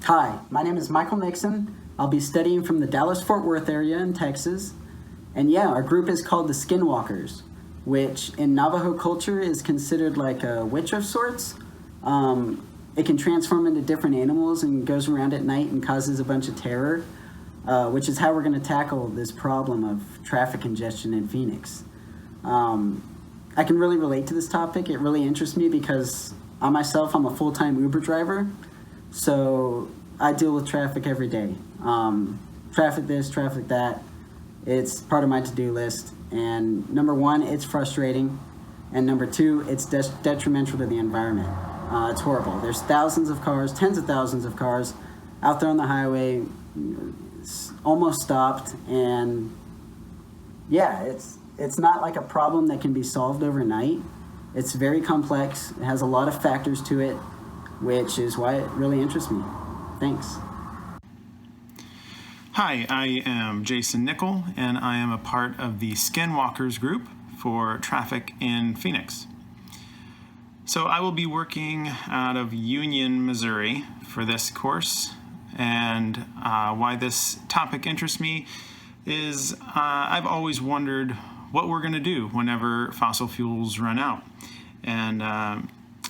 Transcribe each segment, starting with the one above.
Hi, my name is Michael Nixon. I'll be studying from the Dallas-Fort Worth area in Texas. And yeah, our group is called the Skinwalkers, which in Navajo culture is considered like a witch of sorts. It can transform into different animals and goes around at night and causes a bunch of terror, which is how we're going to tackle this problem of traffic congestion in Phoenix. I can really relate to this topic. It really interests me because I myself, I'm a full-time Uber driver. So I deal with traffic every day. Traffic this, traffic that. It's part of my to-do list. And number one, it's frustrating. And number two, it's detrimental to the environment. It's horrible. There's thousands of cars, tens of thousands of cars out there on the highway, almost stopped. And yeah, it's not like a problem that can be solved overnight. It's very complex. It has a lot of factors to it, which is why it really interests me. Thanks. Hi, I am Jason Nickel, and I am a part of the Skinwalkers group for traffic in Phoenix. So I will be working out of Union, Missouri for this course, and why this topic interests me is I've always wondered what we're going to do whenever fossil fuels run out. And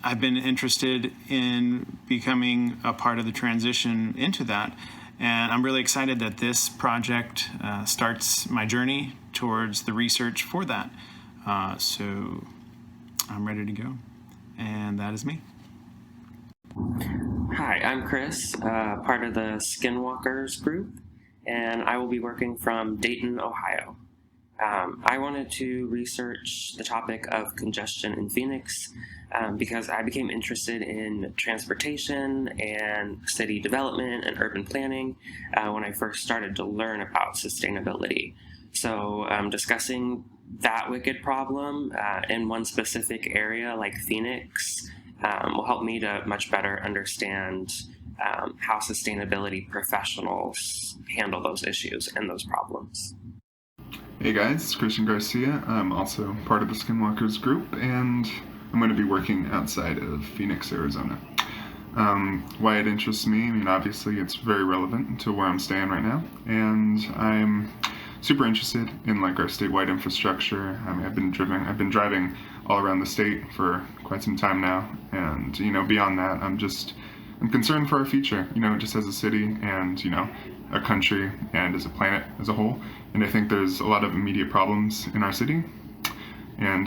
I've been interested in becoming a part of the transition into that. And I'm really excited that this project starts my journey towards the research for that. So I'm ready to go. And that is me. Hi, I'm Chris, part of the Skinwalkers group, and I will be working from Dayton, Ohio. I wanted to research the topic of congestion in Phoenix because I became interested in transportation and city development and urban planning when I first started to learn about sustainability. So discussing that wicked problem in one specific area like Phoenix will help me to much better understand how sustainability professionals handle those issues and those problems. Hey guys, it's Christian Garcia. I'm also part of the Skinwalkers group, and I'm going to be working outside of Phoenix, Arizona. Why it interests me, I mean, obviously it's very relevant to where I'm staying right now, and I'm super interested in like our statewide infrastructure. I mean, I've been driving all around the state for quite some time now, and beyond that, I'm concerned for our future, just as a city and a country and as a planet as a whole. And I think there's a lot of immediate problems in our city, and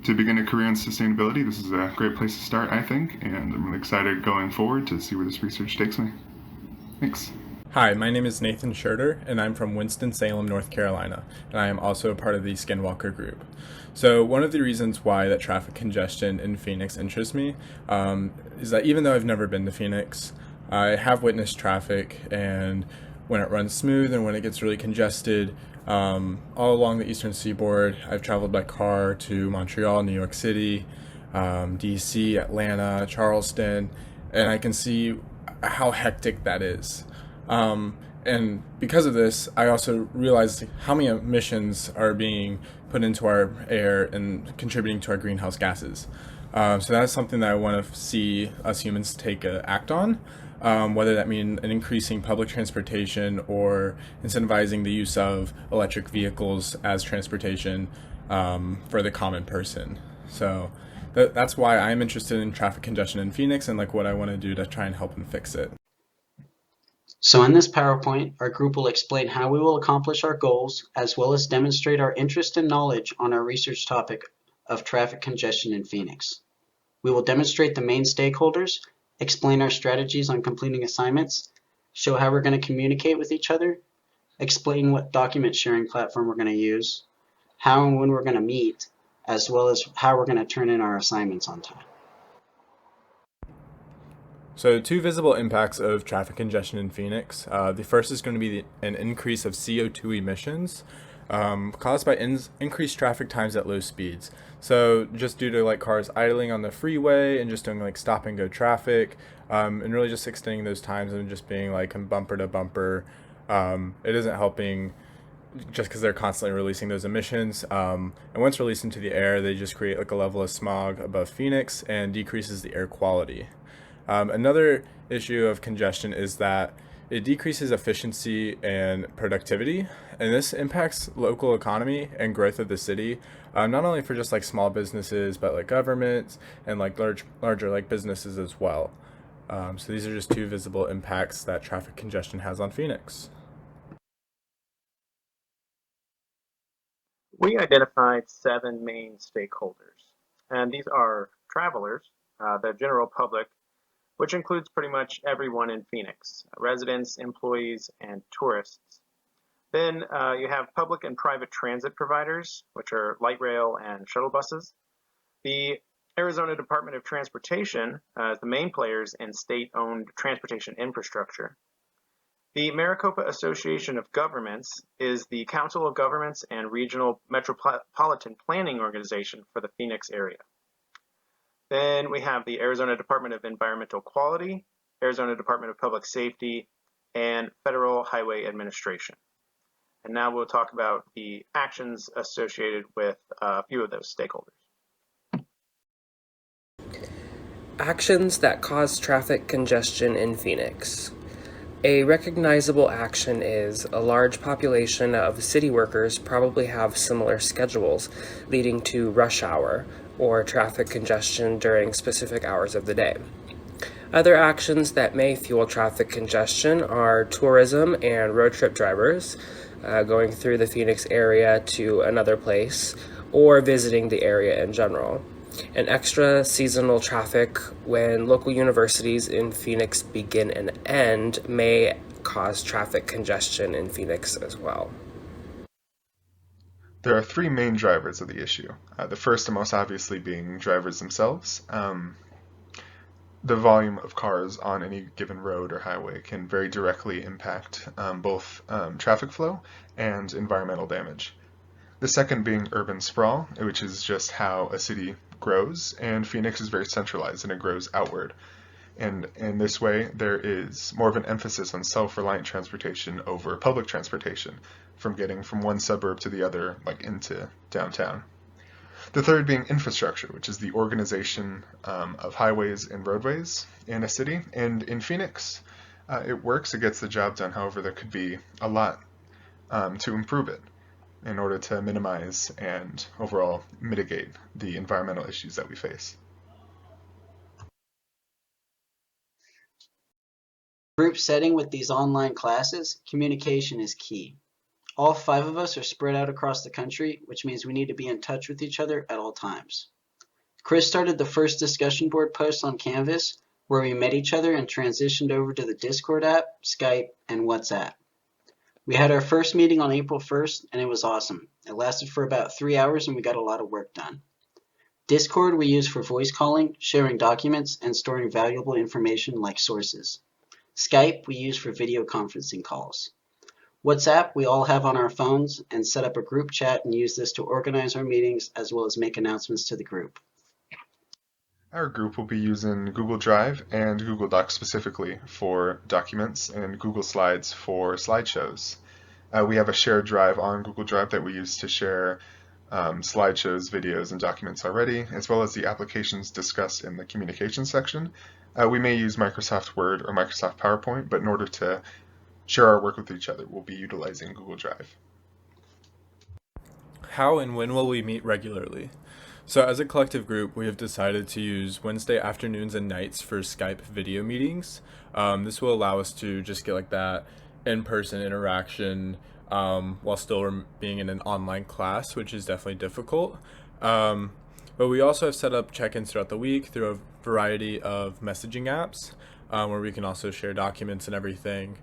to begin a career in sustainability, this is a great place to start, I think, and I'm really excited going forward to see where this research takes me. Thanks. Hi, my name is Nathan Scherter, and I'm from Winston-Salem, North Carolina, and I am also a part of the Skinwalker group. So one of the reasons why that traffic congestion in Phoenix interests me is that even though I've never been to Phoenix, I have witnessed traffic, and when it runs smooth and when it gets really congested, all along the eastern seaboard. I've traveled by car to Montreal, New York City, DC, Atlanta, Charleston, and I can see how hectic that is. And because of this, I also realized how many emissions are being put into our air and contributing to our greenhouse gases. So that's something that I want to see us humans take act on, whether that mean an increasing public transportation or incentivizing the use of electric vehicles as transportation for the common person. So that's why I'm interested in traffic congestion in Phoenix and like what I want to do to try and help and fix it. So in this PowerPoint, our group will explain how we will accomplish our goals, as well as demonstrate our interest and knowledge on our research topic of traffic congestion in Phoenix. We will demonstrate the main stakeholders, explain our strategies on completing assignments, show how we're going to communicate with each other, explain what document sharing platform we're going to use, how and when we're going to meet, as well as how we're going to turn in our assignments on time. So two visible impacts of traffic congestion in Phoenix. The first is going to be an increase of CO2 emissions caused by increased traffic times at low speeds. So just due to like cars idling on the freeway and just doing like stop and go traffic, and really just extending those times and just being like bumper to bumper, it isn't helping just because they're constantly releasing those emissions. And once released into the air, they just create like a level of smog above Phoenix and decreases the air quality. Another issue of congestion is that it decreases efficiency and productivity, and this impacts local economy and growth of the city, not only for just like small businesses, but like governments and like larger like businesses as well. So these are just two visible impacts that traffic congestion has on Phoenix. We identified 7 main stakeholders, and these are travelers, the general public, which includes pretty much everyone in Phoenix, residents, employees, and tourists. Then you have public and private transit providers, which are light rail and shuttle buses. The Arizona Department of Transportation is the main players in state-owned transportation infrastructure. The Maricopa Association of Governments is the Council of Governments and Regional Metropolitan Planning Organization for the Phoenix area. Then we have the Arizona Department of Environmental Quality, Arizona Department of Public Safety, and Federal Highway Administration. And now we'll talk about the actions associated with a few of those stakeholders. Actions that cause traffic congestion in Phoenix. A recognizable action is a large population of city workers probably have similar schedules, leading to rush hour or traffic congestion during specific hours of the day. Other actions that may fuel traffic congestion are tourism and road trip drivers going through the Phoenix area to another place or visiting the area in general. And extra seasonal traffic when local universities in Phoenix begin and end may cause traffic congestion in Phoenix as well. There are 3 main drivers of the issue. The first and most obviously being drivers themselves. The volume of cars on any given road or highway can very directly impact both traffic flow and environmental damage. The second being urban sprawl, which is just how a city grows, and Phoenix is very centralized and it grows outward. And in this way, there is more of an emphasis on self-reliant transportation over public transportation, from getting from one suburb to the other, like into downtown. The third being infrastructure, which is the organization of highways and roadways in a city. And in Phoenix, it works, it gets the job done. However, there could be a lot to improve it in order to minimize and overall mitigate the environmental issues that we face. Group setting with these online classes, communication is key. All 5 of us are spread out across the country, which means we need to be in touch with each other at all times. Chris started the first discussion board post on Canvas, where we met each other and transitioned over to the Discord app, Skype, and WhatsApp. We had our first meeting on April 1st, and it was awesome. It lasted for about 3 hours, and we got a lot of work done. Discord we use for voice calling, sharing documents, and storing valuable information like sources. Skype we use for video conferencing calls. WhatsApp we all have on our phones and set up a group chat and use this to organize our meetings as well as make announcements to the group. Our group will be using Google Drive and Google Docs specifically for documents and Google Slides for slideshows. We have a shared drive on Google Drive that we use to share slideshows, videos, and documents already, as well as the applications discussed in the communication section. We may use Microsoft Word or Microsoft PowerPoint, but in order to share our work with each other, we'll be utilizing Google Drive. How and when will we meet regularly? So as a collective group, we have decided to use Wednesday afternoons and nights for Skype video meetings. This will allow us to just get like that in-person interaction while still being in an online class, which is definitely difficult. But we also have set up check-ins throughout the week through a variety of messaging apps where we can also share documents and everything.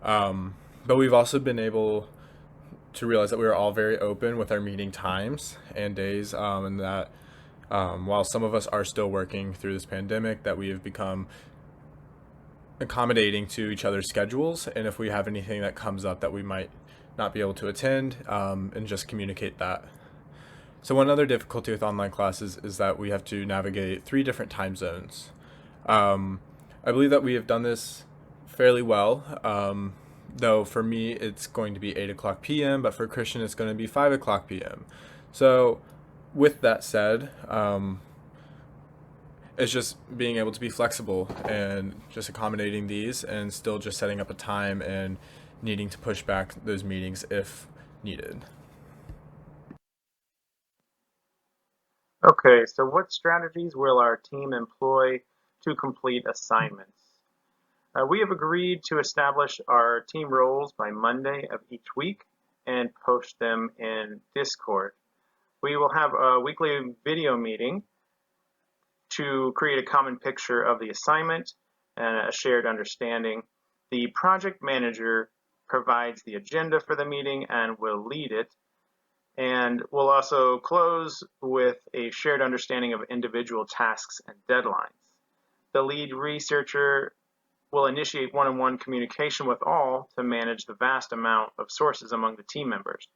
But we've also been able to realize that we are all very open with our meeting times and days, and that while some of us are still working through this pandemic, that we have become accommodating to each other's schedules, and if we have anything that comes up that we might not be able to attend, and just communicate that. So one other difficulty with online classes is that we have to navigate 3 different time zones. I believe that we have done this fairly well, though for me it's going to be 8:00 p.m., but for Christian it's going to be 5:00 p.m. So with that said, it's just being able to be flexible and just accommodating these and still just setting up a time and needing to push back those meetings if needed. Okay, so what strategies will our team employ to complete assignments? We have agreed to establish our team roles by Monday of each week and post them in Discord. We will have a weekly video meeting to create a common picture of the assignment and a shared understanding. The project manager provides the agenda for the meeting and will lead it. And we'll also close with a shared understanding of individual tasks and deadlines. The lead researcher will initiate one-on-one communication with all to manage the vast amount of sources among the team members.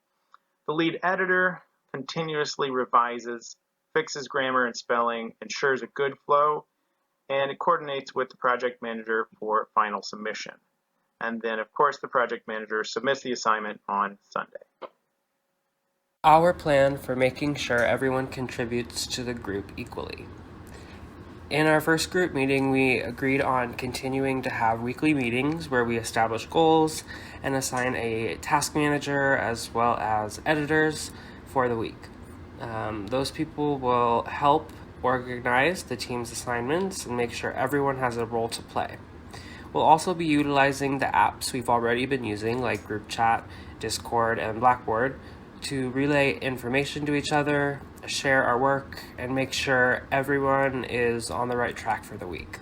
The lead editor continuously revises, fixes grammar and spelling, ensures a good flow, and it coordinates with the project manager for final submission. And then, of course, the project manager submits the assignment on Sunday. Our plan for making sure everyone contributes to the group equally. In our first group meeting, we agreed on continuing to have weekly meetings where we establish goals and assign a task manager as well as editors for the week. Those people will help organize the team's assignments and make sure everyone has a role to play. We'll also be utilizing the apps we've already been using, like Group Chat, Discord, and Blackboard, to relay information to each other, share our work, and make sure everyone is on the right track for the week.